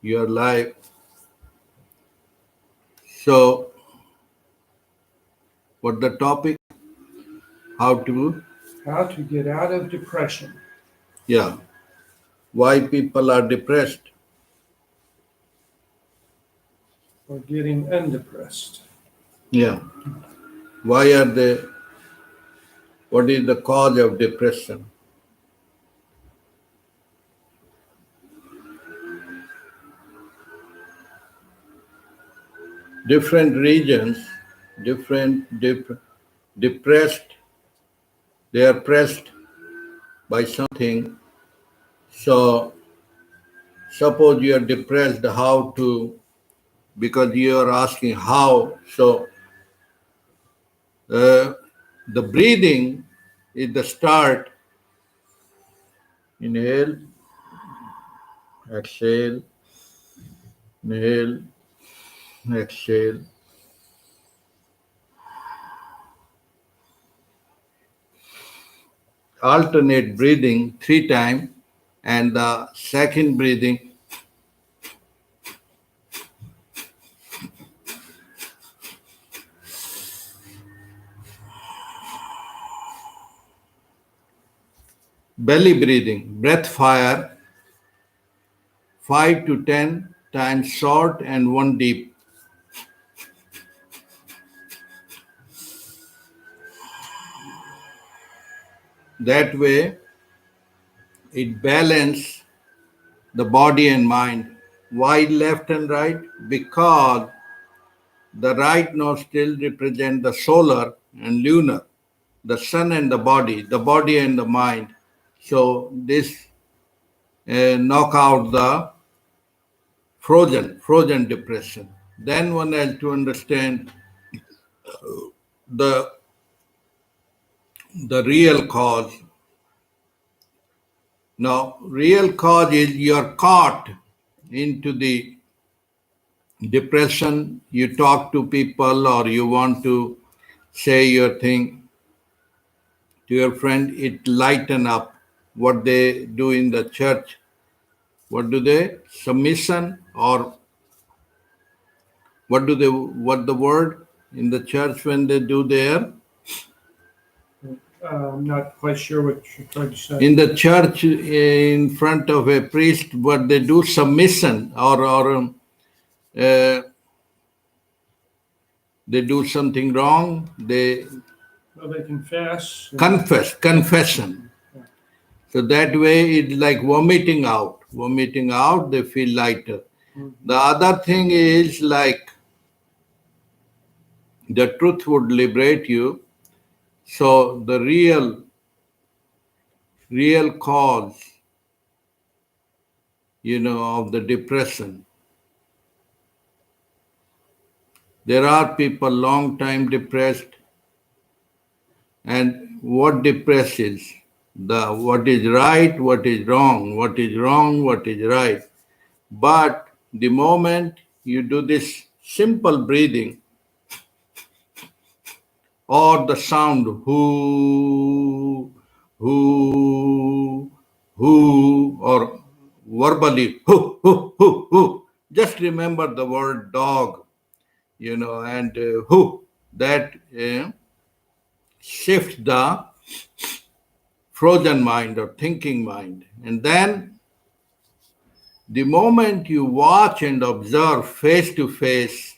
your life. So, what the topic? How to, get out of depression. yeah, why people are depressed. Or getting undepressed. Yeah, why are they, what is the cause of depression? Different regions, depressed, they are pressed by something. So, suppose you are depressed, how to, because you are asking how. So, uh, the breathing is the start. Inhale, exhale, inhale, exhale. Alternate breathing 3 times, and the second breathing belly breathing, breath fire 5 to 10 times short and one deep. That way, it balances the body and mind. Why left and right? Because the right nostril represent the solar and lunar, the sun and the body and the mind. So this knock out the frozen depression. Then one has to understand the the real cause. Now, real cause is you're caught into the depression. You talk to people or you want to say your thing to your friend, it lighten up. What they do in the church, what do they? Submission, or what the word in the church when they do their, I'm not quite sure what you're trying to say. in the church in front of a priest, what they do, submission, or uh, they do something wrong, they Well, they confess. confession. So that way it's like vomiting out. Vomiting out, they feel lighter. The other thing is like the truth would liberate you. So the real cause, of the depression. There are people long time depressed, and what depresses? The what is right, what is wrong, what is wrong, what is right. But the moment you do this simple breathing or the sound who, or verbally who, just remember the word dog, and who, that shift the frozen mind or thinking mind. And then the moment you watch and observe face to face,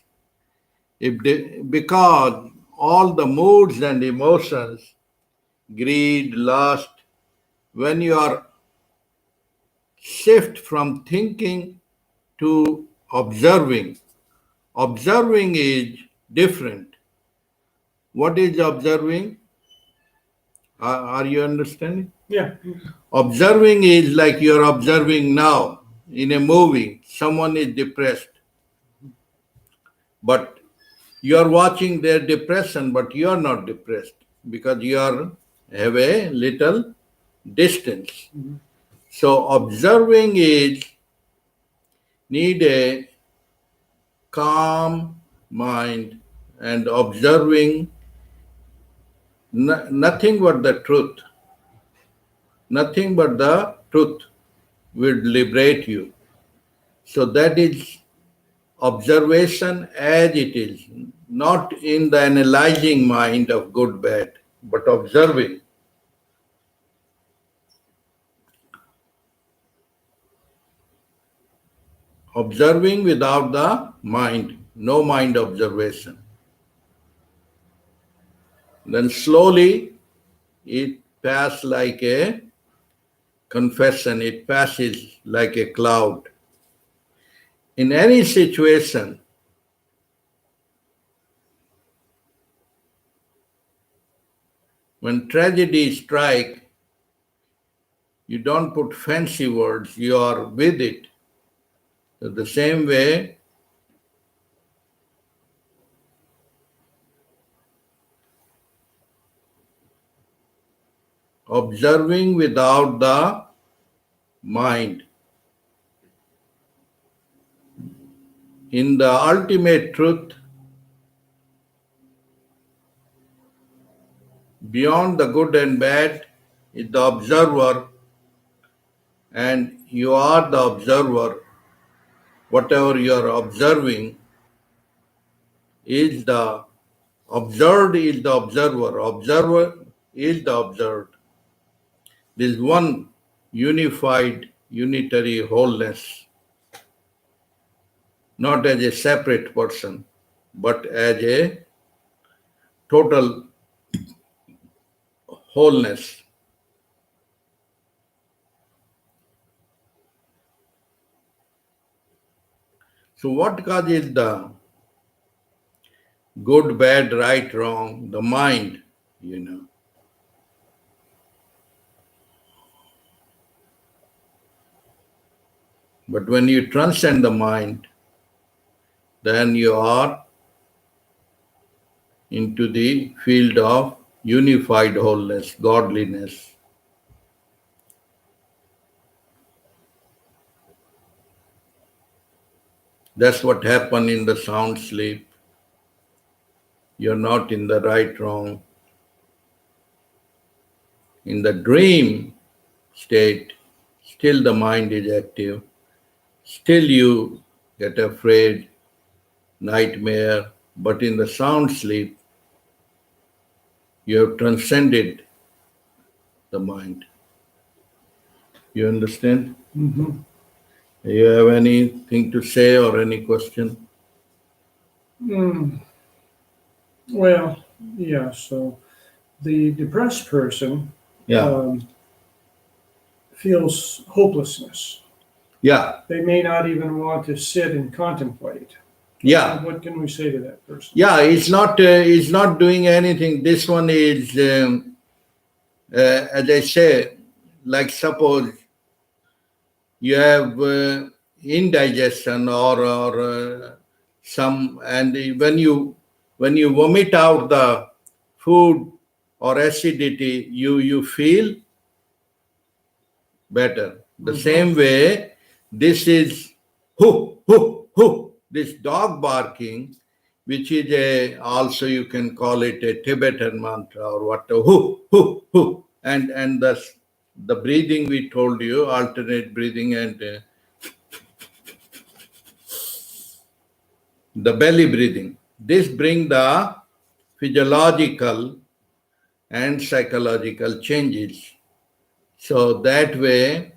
because all the moods and emotions, greed, lust, when you are shift from thinking to observing, observing is different. What is observing? Are you understanding? Yeah. Observing is like you're observing now in a movie. Someone is depressed, but you are watching their depression, but you are not depressed because you are have a little distance. So observing is need a calm mind and observing nothing but the truth. Nothing but the truth will liberate you. So that is observation as it is, not in the analyzing mind of good, bad, but observing. Observing without the mind, no mind observation. Then slowly it passes like a confession, it passes like a cloud. In any situation, when tragedy strikes, you don't put fancy words, you are with it. So the same way, observing without the mind. In the ultimate truth, beyond the good and bad, is the observer, and you are the observer. Whatever you are observing is the observed, is the observer. Observer is the observed. This is one unified, unitary wholeness, not as a separate person, but as a total wholeness. So, what causes the good, bad, right, wrong? The mind, you know. But when you transcend the mind, then you are into the field of unified wholeness, godliness. That's what happened in the sound sleep. You're not in the right, wrong. In the dream state, still the mind is active. Still you get afraid, nightmare, but in the sound sleep, you have transcended the mind. You understand? Mm-hmm. You have anything to say or any question? Well, yeah, so the depressed person Yeah. feels hopelessness. Yeah. They may not even want to sit and contemplate. Yeah. What can we say to that person? Yeah, it's not doing anything. This one is, as I say, like suppose you have indigestion or some, and when you vomit out the food or acidity, you feel better. The same way, this is this dog barking, which is also you can call it a Tibetan mantra or what, and the breathing we told you, alternate breathing and the belly breathing. This bring the physiological and psychological changes. So that way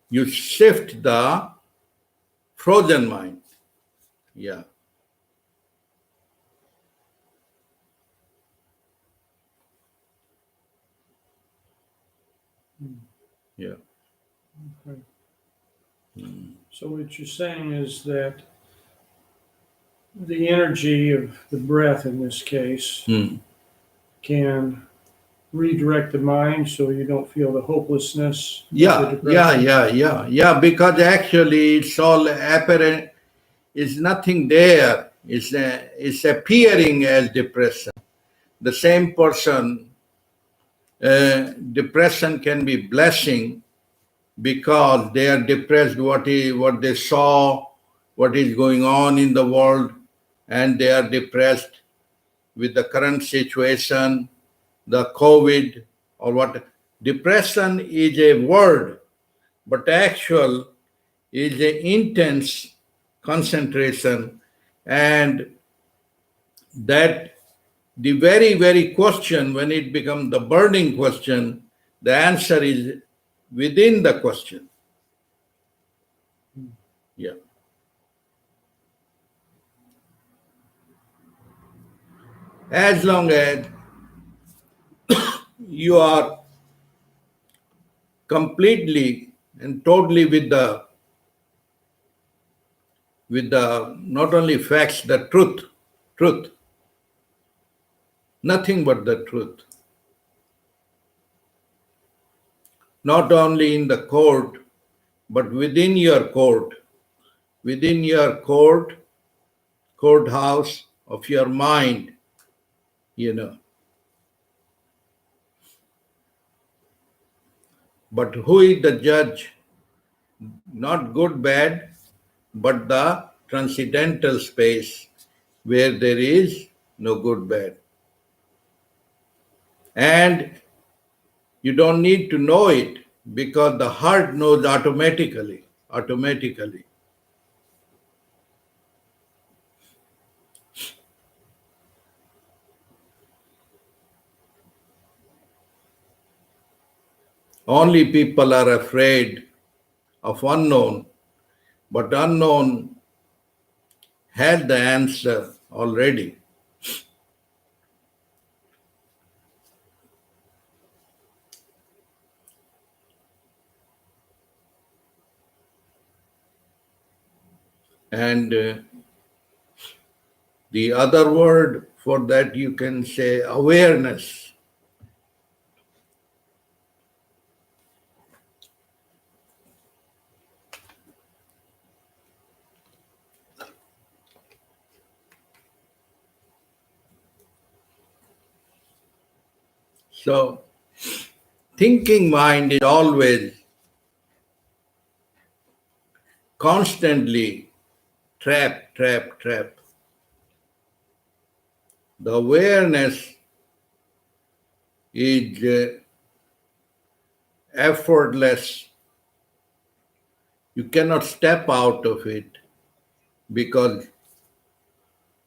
you shift the frozen mind. Yeah. Yeah. Okay. So what you're saying is that the energy of the breath in this case can redirect the mind so you don't feel the hopelessness. Yeah, because actually it's all apparent, it's nothing there. It's appearing as depression. The same person, depression can be blessing because they are depressed what they saw, what is going on in the world, and they are depressed with the current situation, the COVID or what. Depression is a word, but actual is an intense concentration, and that the very, very question, when it becomes the burning question, the answer is within the question. Yeah. As long as you are completely and totally with the not only facts, the truth, nothing but the truth. Not only in the court, but within your courthouse of your mind, you know. But who is the judge? Not good, bad, but the transcendental space where there is no good, bad. And you don't need to know it because the heart knows automatically. Only people are afraid of unknown, but unknown has the answer already. And the other word for that you can say awareness. So, thinking mind is always constantly trap. The awareness is effortless. You cannot step out of it because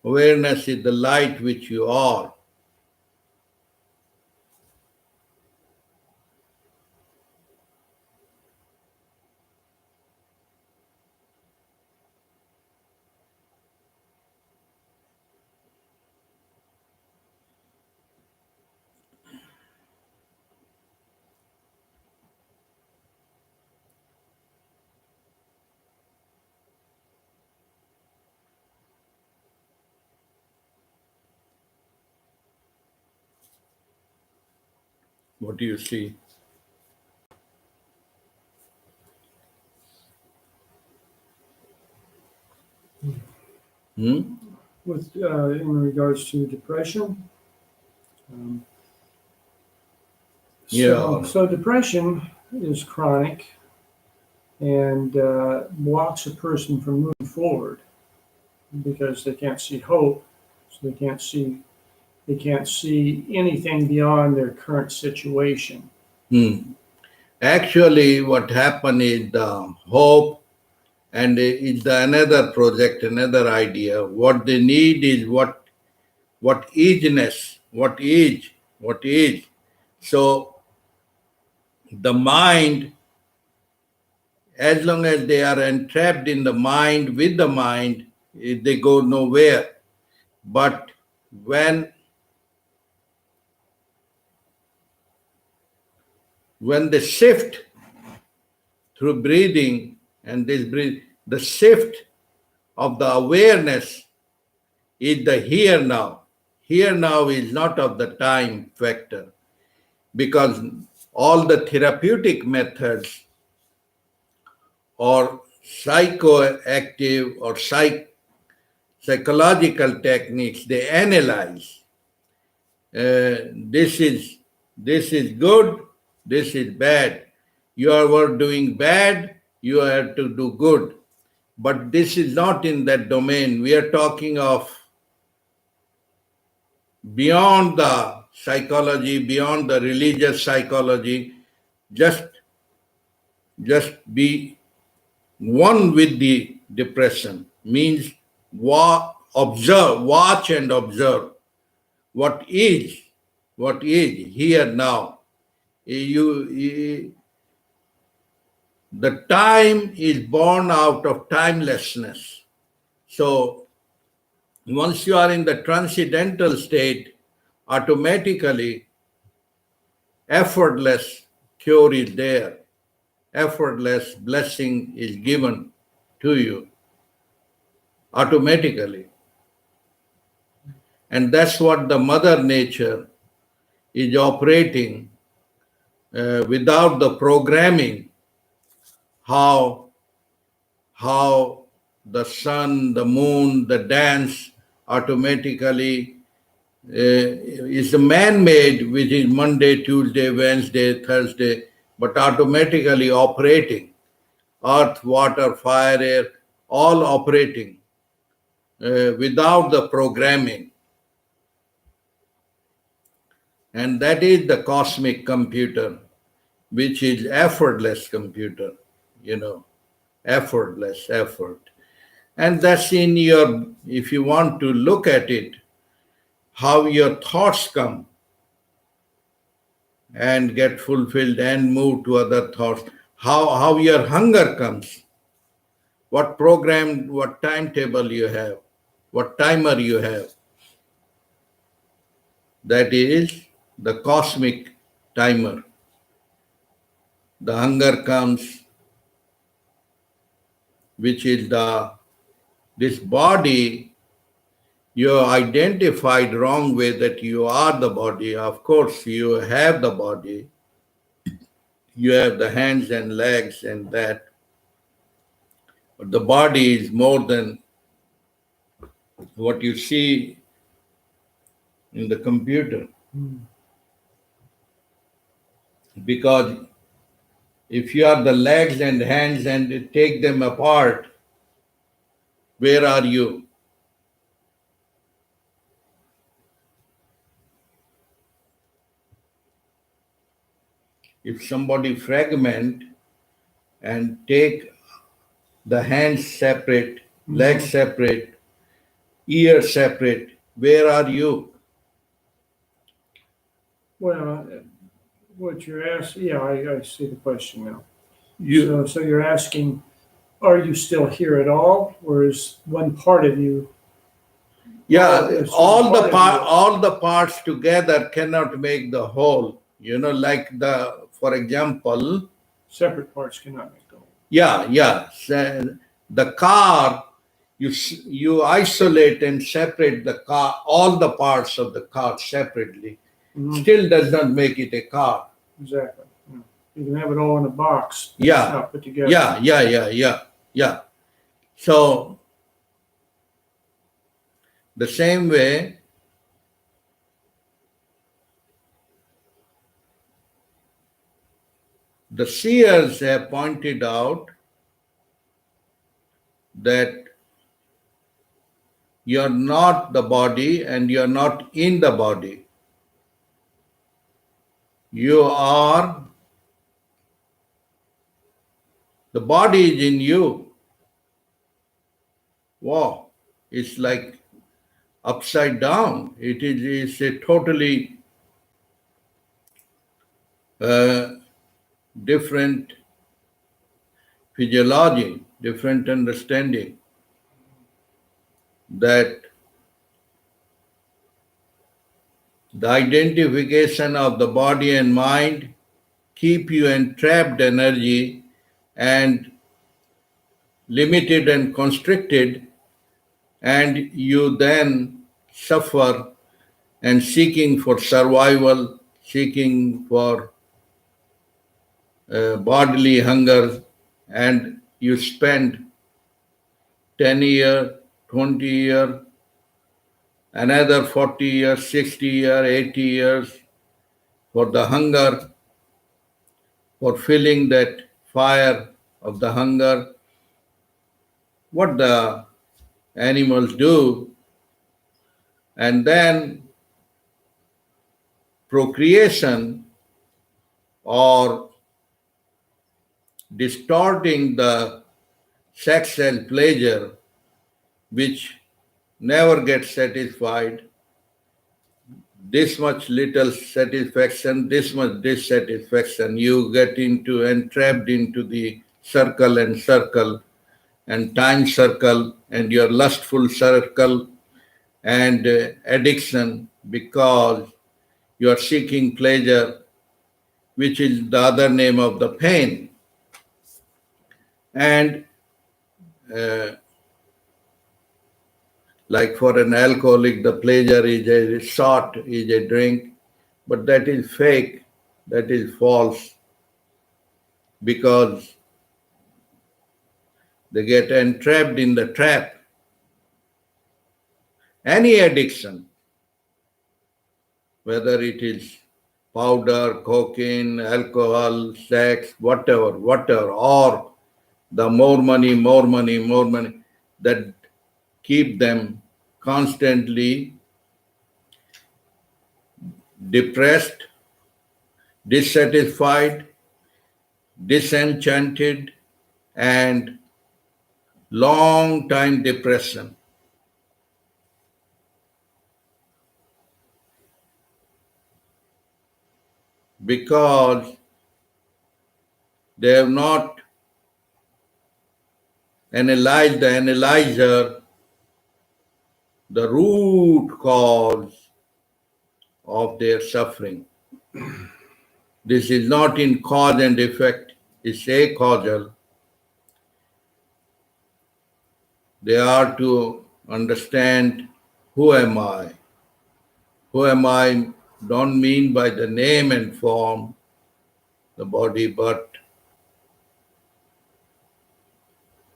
awareness is the light which you are. What do you see? With in regards to depression. Yeah. So depression is chronic and blocks a person from moving forward because they can't see hope, so they can't see anything beyond their current situation. Actually, what happened is the hope, and it's another project, another idea. What they need is what isness, what is. So the mind, as long as they are entrapped in the mind with the mind, they go nowhere. But when they shift through breathing and the shift of the awareness is the here now. Here now is not of the time factor because all the therapeutic methods or psychoactive or psychological techniques, they analyze. This is good, this is bad. You are doing bad, you have to do good. But this is not in that domain. We are talking of beyond the psychology, beyond the religious psychology, just be one with the depression, means observe, watch and observe what is, here now. The time is born out of timelessness. So once you are in the transcendental state, automatically effortless cure is there, effortless blessing is given to you automatically. And that's what the Mother Nature is operating without the programming, how the sun, the moon, the dance automatically is man-made, which is Monday, Tuesday, Wednesday, Thursday, but automatically operating. Earth, water, fire, air, all operating without the programming. And that is the cosmic computer, which is effortless computer, effortless effort. And that's in your, if you want to look at it, how your thoughts come and get fulfilled and move to other thoughts, how your hunger comes, what program, what timetable you have, what timer you have. That is the cosmic timer. The hunger comes, which is this body. You identified wrong way that you are the body. Of course, you have the body. You have the hands and legs and that. But the body is more than what you see in the computer. Because if you are the legs and hands and take them apart, where are you? If somebody fragment and take the hands separate, legs separate, ears separate, where are you? Well, what you're asking, yeah, I see the question now. You So you're asking, are you still here at all, or is one part of you? Yeah, It's all the part of you. all the parts together cannot make the whole. Like for example, Separate parts cannot make the whole. yeah. The car, you isolate and separate the car, all the parts of the car separately. Still does not make it a car. Exactly. Yeah. You can have it all in a box. Yeah. Not put together. Yeah. So the same way, the seers have pointed out that you're not the body and you're not in the body. You are, the body is in you. Wow, it's like upside down. It's a totally different physiology, different understanding that the identification of the body and mind keep you in trapped energy and limited and constricted, and you then suffer and seeking for survival, seeking for bodily hunger, and you spend 10 years, 20 years, another 40 years, 60 years, 80 years for the hunger, for filling that fire of the hunger. What the animals do, and then procreation or distorting the sex as pleasure, which never gets satisfied, this much little satisfaction, this much dissatisfaction, you get into entrapped into the circle and time circle and your lustful circle and addiction, because you are seeking pleasure, which is the other name of the pain. And like for an alcoholic, the pleasure is a shot, is a drink, but that is fake, that is false, because they get entrapped in the trap. Any addiction, whether it is powder, cocaine, alcohol, sex, whatever, or the more money, that keep them constantly depressed, dissatisfied, disenchanted, and long time depression. Because they have not analyzed the analyzer, the root cause of their suffering. This is not in cause and effect, it's a causal. They are to understand, who am I? Who am I? Don't mean by the name and form, the body, but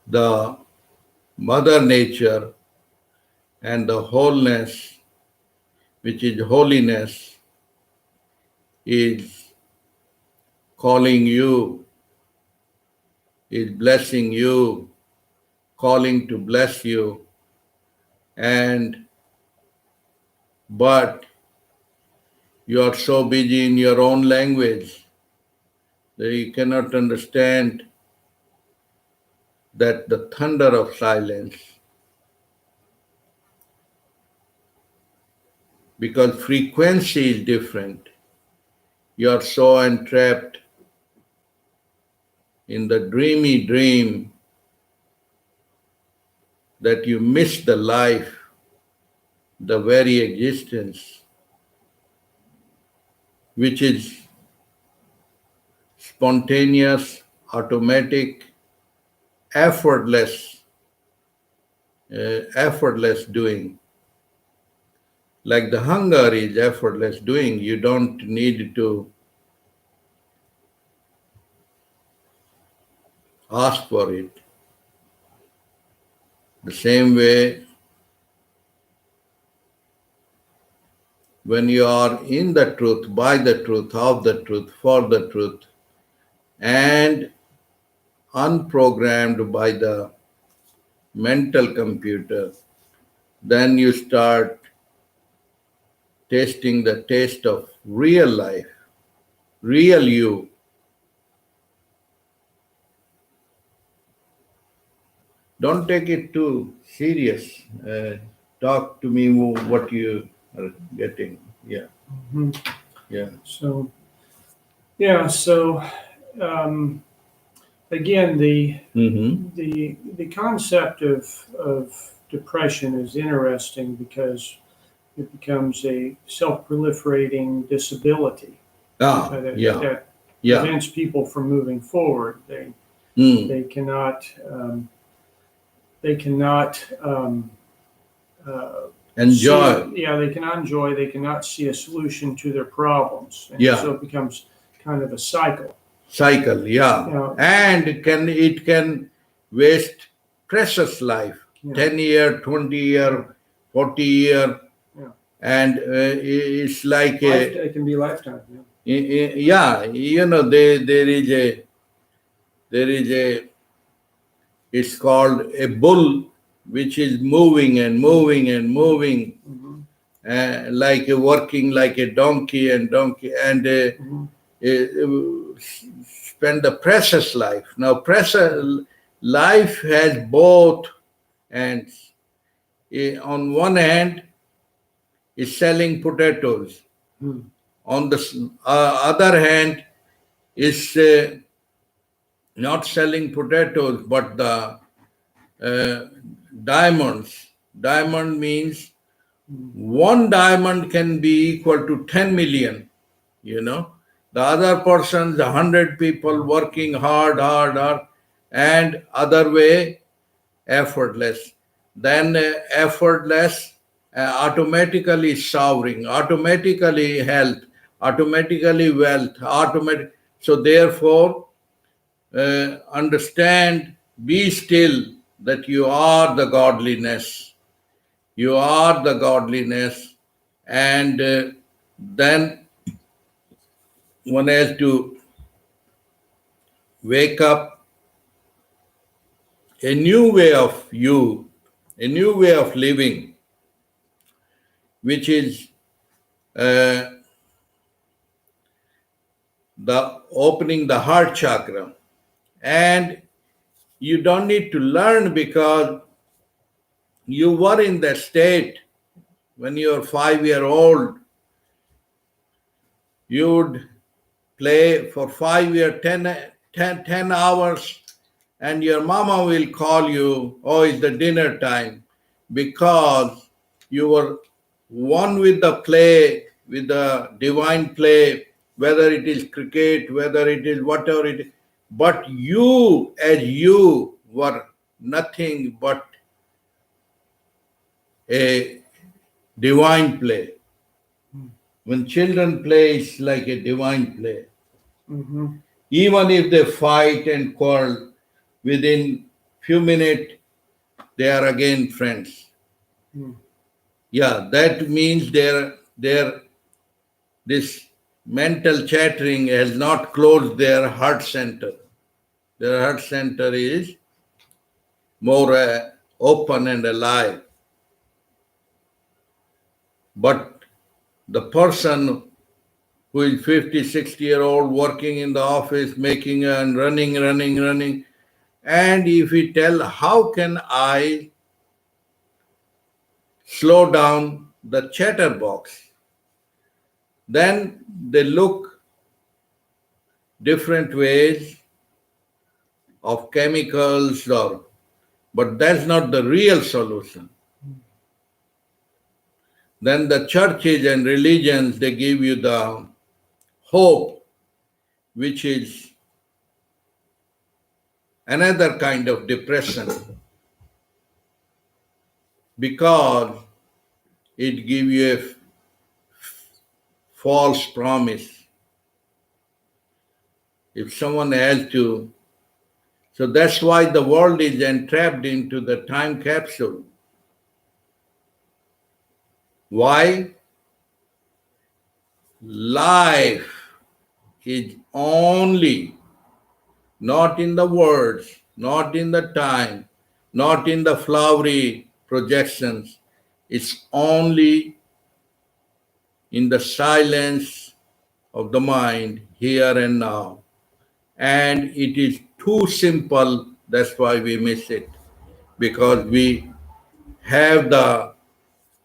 the Mother Nature and the wholeness, which is holiness, is calling you, is blessing you, calling to bless you, but you are so busy in your own language that you cannot understand that the thunder of silence, because frequency is different. You are so entrapped in the dreamy dream that you miss the life, the very existence, which is spontaneous, automatic, effortless doing. Like the hunger is effortless doing. You don't need to ask for it. The same way, when you are in the truth, by the truth, of the truth, for the truth, and unprogrammed by the mental computer, then you start tasting the taste of real life, real you. Don't take it too serious. Talk to me what you are getting. Yeah. Mhm. Yeah. So, yeah. So, again, the concept of depression is interesting because it becomes a self-proliferating disability that prevents people from moving forward. They cannot enjoy. They cannot enjoy. They cannot see a solution to their problems. And so it becomes kind of a cycle. And it can waste precious life, 10 year, 20 year, 40 year, and it's like it can be lifetime. There is a it's called a bull, which is moving and moving and moving, like working like a donkey and spend the precious life. Now, life has both ends. On one hand is selling potatoes. On the other hand is not selling potatoes but the diamonds. Diamond means one diamond can be equal to 10 million, you know. The other person's 100 people working hard, and other way, effortless. Then effortless, automatically showering, automatically health, automatically wealth, automatic. So therefore, understand, be still that you are the godliness. You are the godliness, and then one has to wake up a new way of you, a new way of living, which is the opening the heart chakra. And you don't need to learn because you were in that state when you were 5 years old. You would play for 5 years, 10 hours, and your mama will call you, oh, it's the dinner time, because you were one with the play, with the divine play, whether it is cricket, whether it is whatever it is. But you, as you, were nothing but a divine play. When children play, it's like a divine play. Mm-hmm. Even if they fight and quarrel, within few minutes they are again friends. Yeah, that means this mental chattering has not closed their heart center. Their heart center is more open and alive. But the person who is 50, 60-year old working in the office, making and running, and if we tell, how can I slow down the chatterbox? Then they look different ways of chemicals, but that's not the real solution. Then the churches and religions, they give you the hope, which is another kind of depression, because it gives you a false promise. If someone has to, so that's why the world is entrapped into the time capsule. Why? Life is only not in the words, not in the time, not in the flowery projections. It's only in the silence of the mind, here and now. And it is too simple, that's why we miss it. Because we have the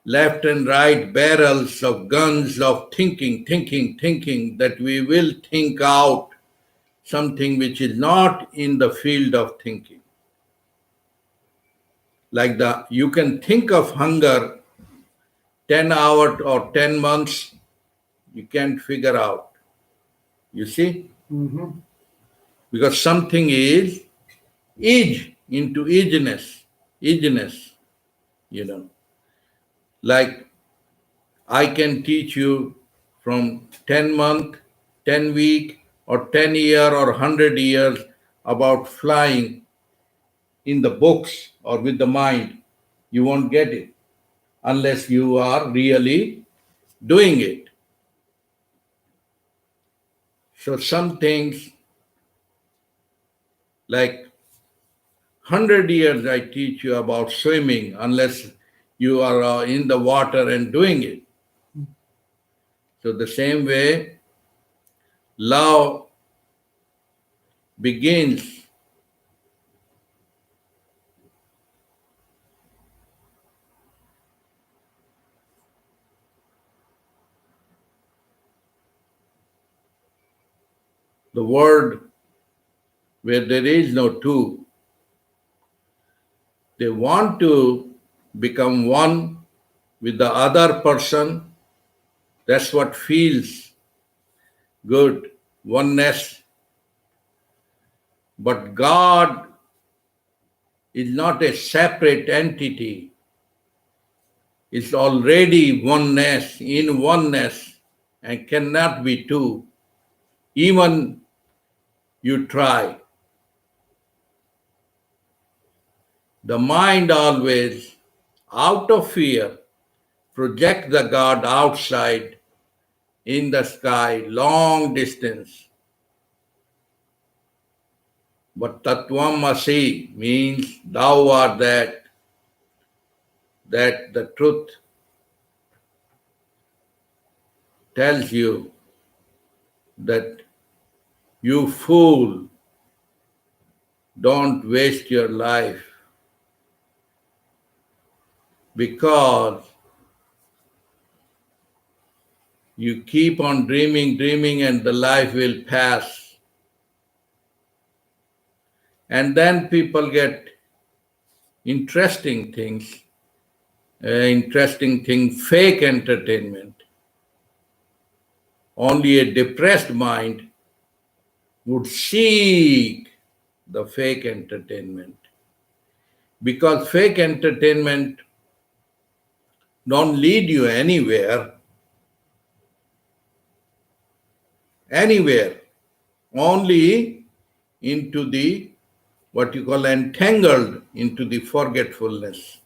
left and right barrels of guns of thinking, that we will think out something which is not in the field of thinking. Like you can think of hunger 10 hours or 10 months, you can't figure out. You see? Mm-hmm. Because something is age into ageness, Like I can teach you from 10 month, 10 week, or 10 year or 100 years about flying in the books or with the mind. You won't get it unless you are really doing it. So some things, like 100 years I teach you about swimming unless you are in the water and doing it. So the same way, love begins the world where there is no two. They want to become one with the other person. That's what feels good, oneness. But God is not a separate entity. It's already oneness, in oneness, and cannot be two. Even you try. The mind always, out of fear, project the God outside in the sky, long distance. But Tattvamasi means thou art that the truth tells you that you fool, don't waste your life because you keep on dreaming, and the life will pass. And then people get interesting things, fake entertainment. Only a depressed mind would seek the fake entertainment. Because fake entertainment don't lead you anywhere, only into the what you call entangled into the forgetfulness.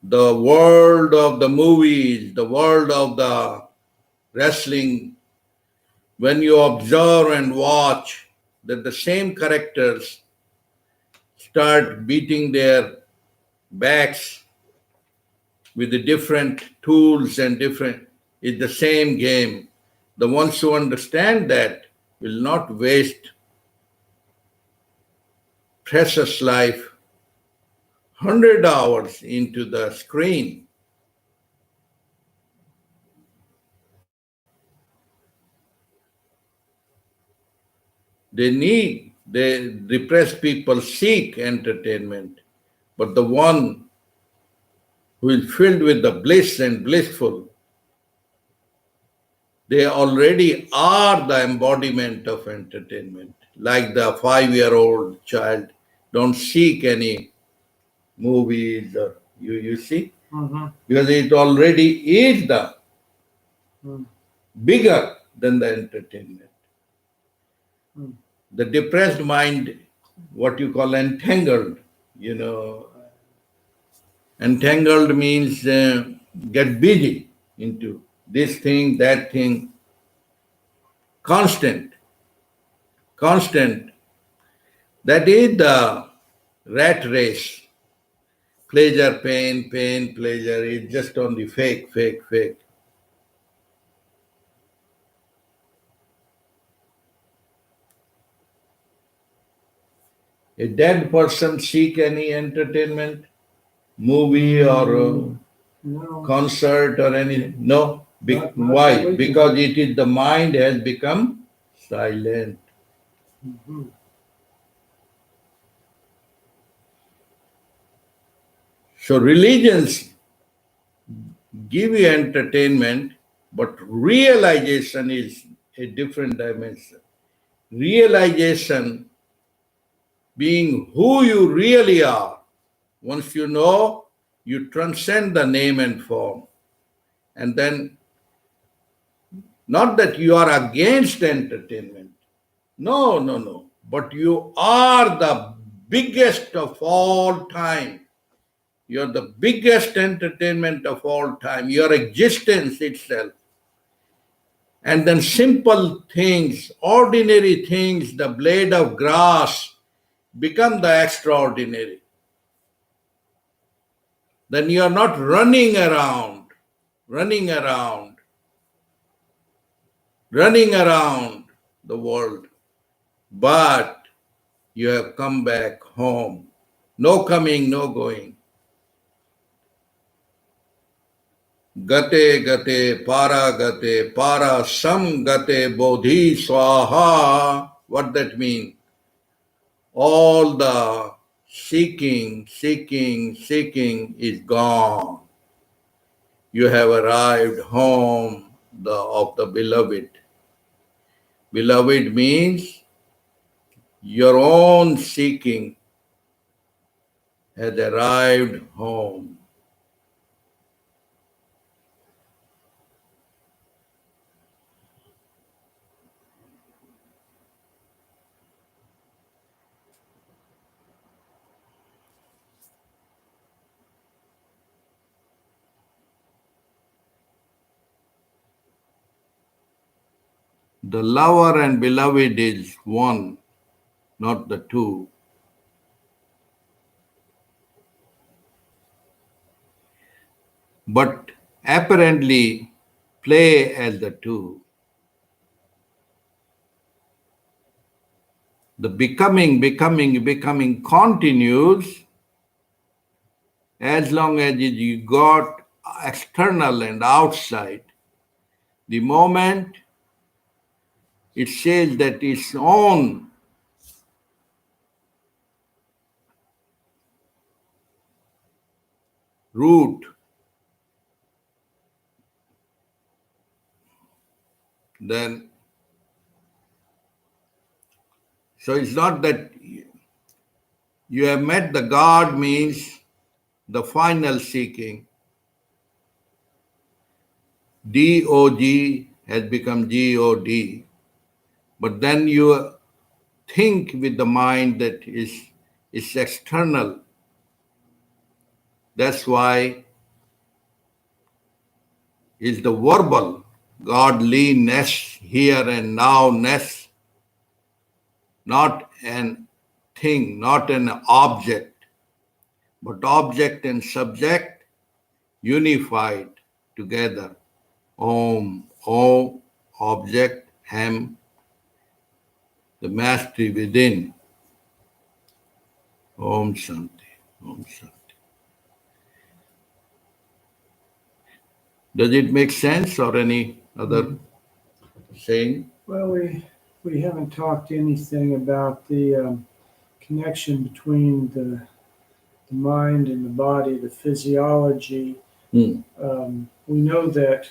The world of the movies, the world of the wrestling, when you observe and watch that the same characters start beating their backs with the different tools and different, it's the same game. The ones who understand that will not waste precious life 100 hours into the screen. The depressed people seek entertainment, but the one who is filled with the bliss and blissful, they already are the embodiment of entertainment. Like the 5-year-old child, don't seek any movies or you see, because it already is the bigger than the entertainment. The depressed mind, what you call entangled, entangled means get busy into this thing, that thing, constant. That is the rat race. Pleasure, pain, pleasure is just only fake. A dead person seek any entertainment, movie or No. concert or anything? No. Not Why? religion. Because it is the mind has become silent. So religions give you entertainment, but realization is a different dimension. Realization being who you really are. Once you know, you transcend the name and form. And then, not that you are against entertainment. No. But you are the biggest of all time. You're the biggest entertainment of all time. Your existence itself. And then simple things, ordinary things, the blade of grass, become the extraordinary. Then you are not running around the world, but you have come back home. No coming, no going. Gate gate para gate para sam gate bodhi swaha. What that mean? All the seeking is gone. You have arrived home of the beloved. Beloved means your own seeking has arrived home. The lover and beloved is one, not the two. But apparently play as the two. The becoming continues as long as you got external and outside. The moment it says that its own root, then so it's not that you have met the God means the final seeking. DOG has become GOD. But then you think with the mind that is external. That's why is the verbal godliness here and now-ness, not an thing, not an object, but object and subject unified together. Om, Om, object, Ham, the mastery within. Om Shanti, Om Shanti. Does it make sense or any other saying? Well, we haven't talked anything about the connection between the mind and the body, the physiology. We know that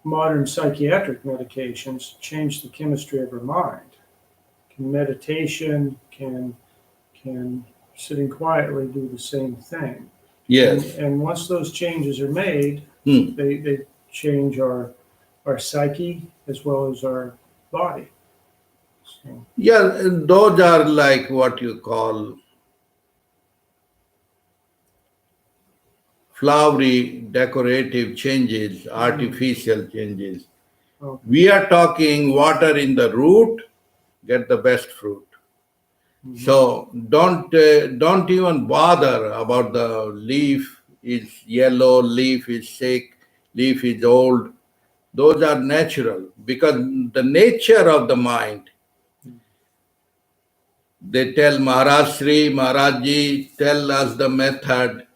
modern psychiatric medications change the chemistry of our mind. Can meditation, can sitting quietly do the same thing. Yes. And once those changes are made, they change our psyche as well as our body. So, Yeah, those are like what you call flowery, decorative changes, artificial changes. okay. We are talking water in the root, get the best fruit. So don't even bother about the leaf is yellow, leaf is sick, leaf is old. Those are natural because the nature of the mind. They tell Maharaj Sri, Maharaj tell us the method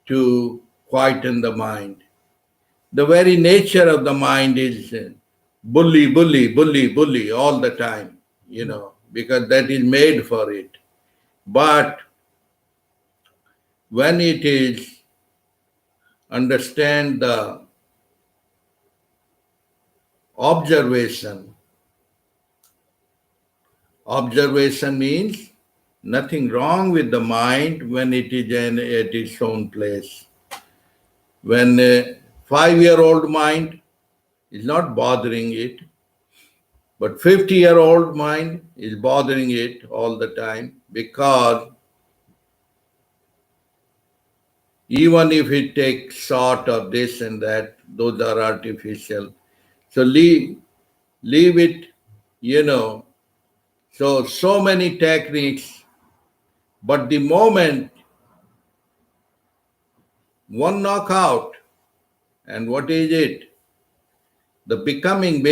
to quieten the mind. The very nature of the mind is bully all the time, because that is made for it. But when it is understand the observation means nothing wrong with the mind when it is at its own place. When a 5-year-old mind is not bothering it, but 50-year-old mind is bothering it all the time because even if it takes short of this and that, those are artificial. So leave it, So many techniques, but the moment one knockout, and what is it? The becoming,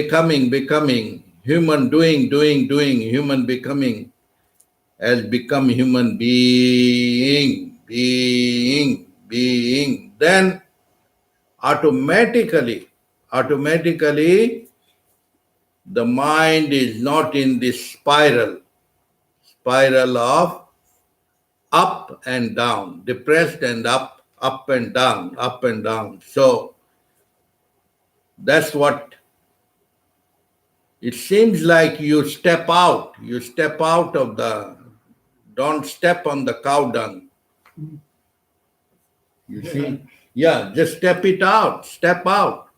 human doing, human becoming has become human being. Then automatically, the mind is not in this spiral of up and down, depressed and up and down, up and down. So that's what it seems like. You step out of the, don't step on the cow dung. You see? Yeah, just step out.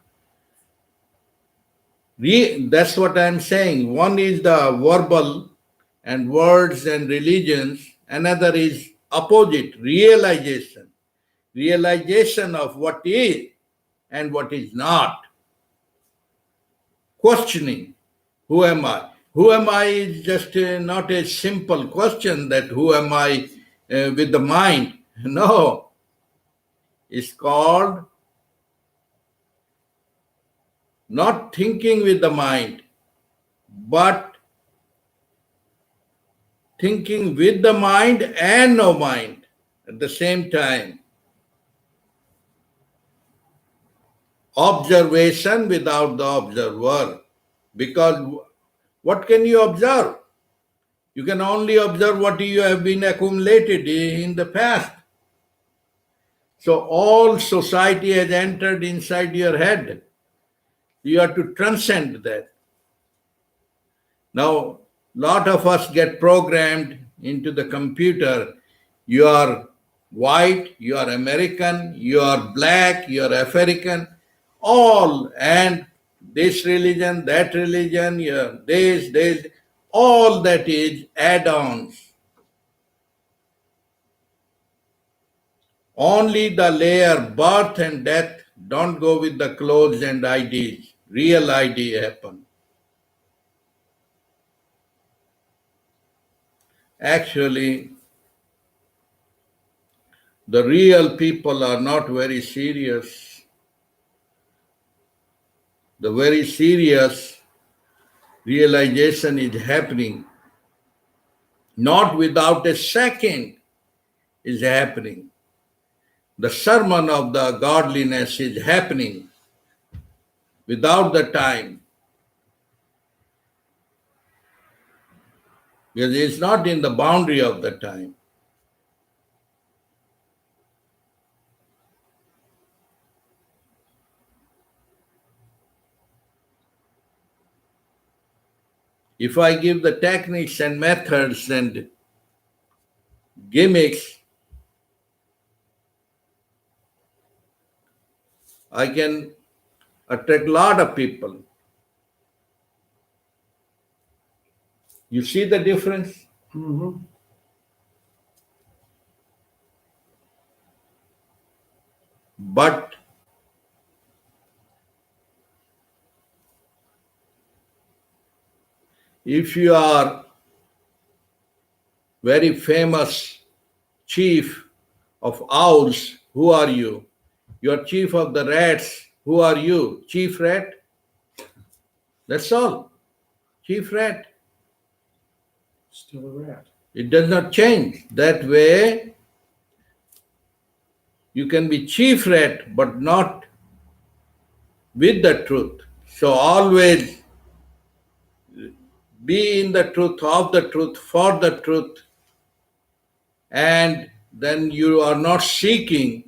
That's what I'm saying. One is the verbal and words and religions, another is opposite, realization of what is and what is not. Questioning, who am I? Who am I is just not a simple question that who am I with the mind. No, it's called not thinking with the mind, but thinking with the mind and no mind at the same time. Observation without the observer. Because what can you observe? You can only observe what you have been accumulated in the past. So all society has entered inside your head. You have to transcend that. Now, lot of us get programmed into the computer. You are white, you are American, you are black, you are African, all, and this religion, that religion, this, all that is add-ons. Only the layer birth and death, don't go with the clothes and IDs. Real ID happen. Actually, the real people are not very serious. The very serious realization is happening. Not without a second is happening. The sermon of the godliness is happening without the time. Because it's not in the boundary of the time. If I give the techniques and methods and gimmicks, I can attract a lot of people. You see the difference? Mm-hmm. But if you are very famous chief of owls, who are you? You are chief of the rats, who are you? Chief rat? That's all. Chief rat. Still a rat. It does not change. That way, you can be chief rat, but not with the truth. So always be in the truth, of the truth, for the truth, and then you are not seeking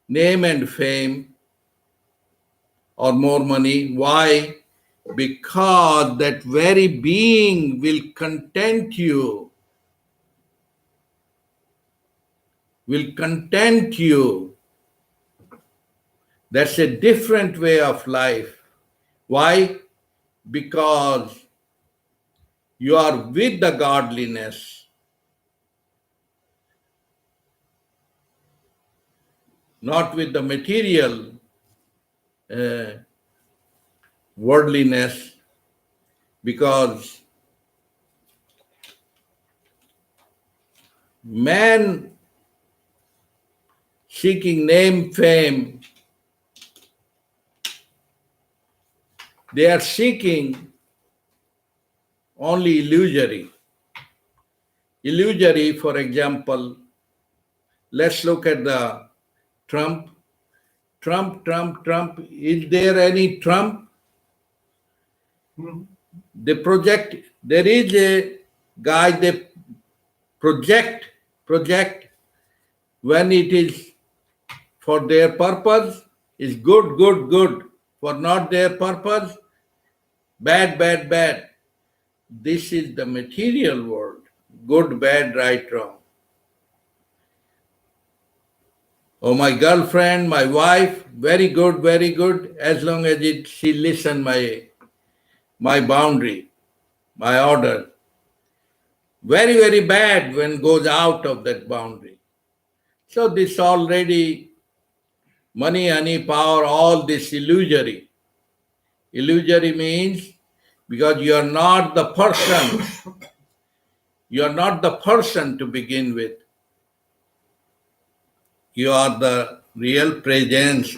name and fame or more money. Why? Because that very being will content you. Will content you. That's a different way of life. Why? Because you are with the godliness, not with the material worldliness, because man seeking name, fame, they are seeking only illusory. Illusory, for example, let's look at the Trump. Trump, Trump, Trump. Is there any Trump? They project, there is a guy, they project when it is for their purpose, is good, good, good. For not their purpose, bad, bad, bad. This is the material world. Good, bad, right, wrong. Oh, my girlfriend, my wife, very good, as long as she listen my boundary, my order. Very, very bad when goes out of that boundary. So this already, money, honey, power, all this illusory. Illusory means because you are not the person. You are not the person to begin with. You are the real presence.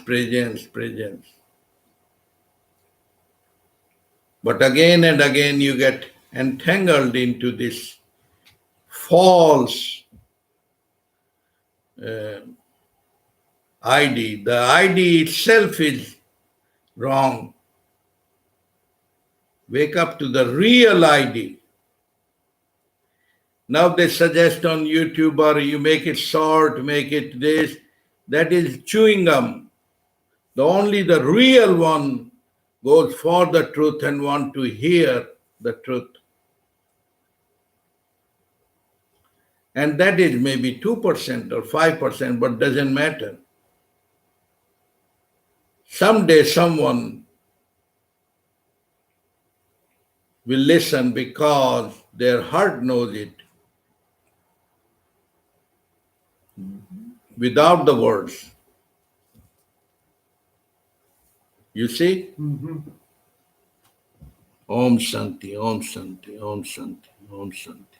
But again and again you get entangled into this false ID. The ID itself is wrong. Wake up to the real ID. Now they suggest on YouTube or you make it short, make it this. That is chewing gum. Only the real one goes for the truth and want to hear the truth. And that is maybe 2% or 5%, but doesn't matter. Someday someone will listen because their heart knows it without the words. You see? Om Shanti, Om Shanti, Om Shanti, Om Shanti.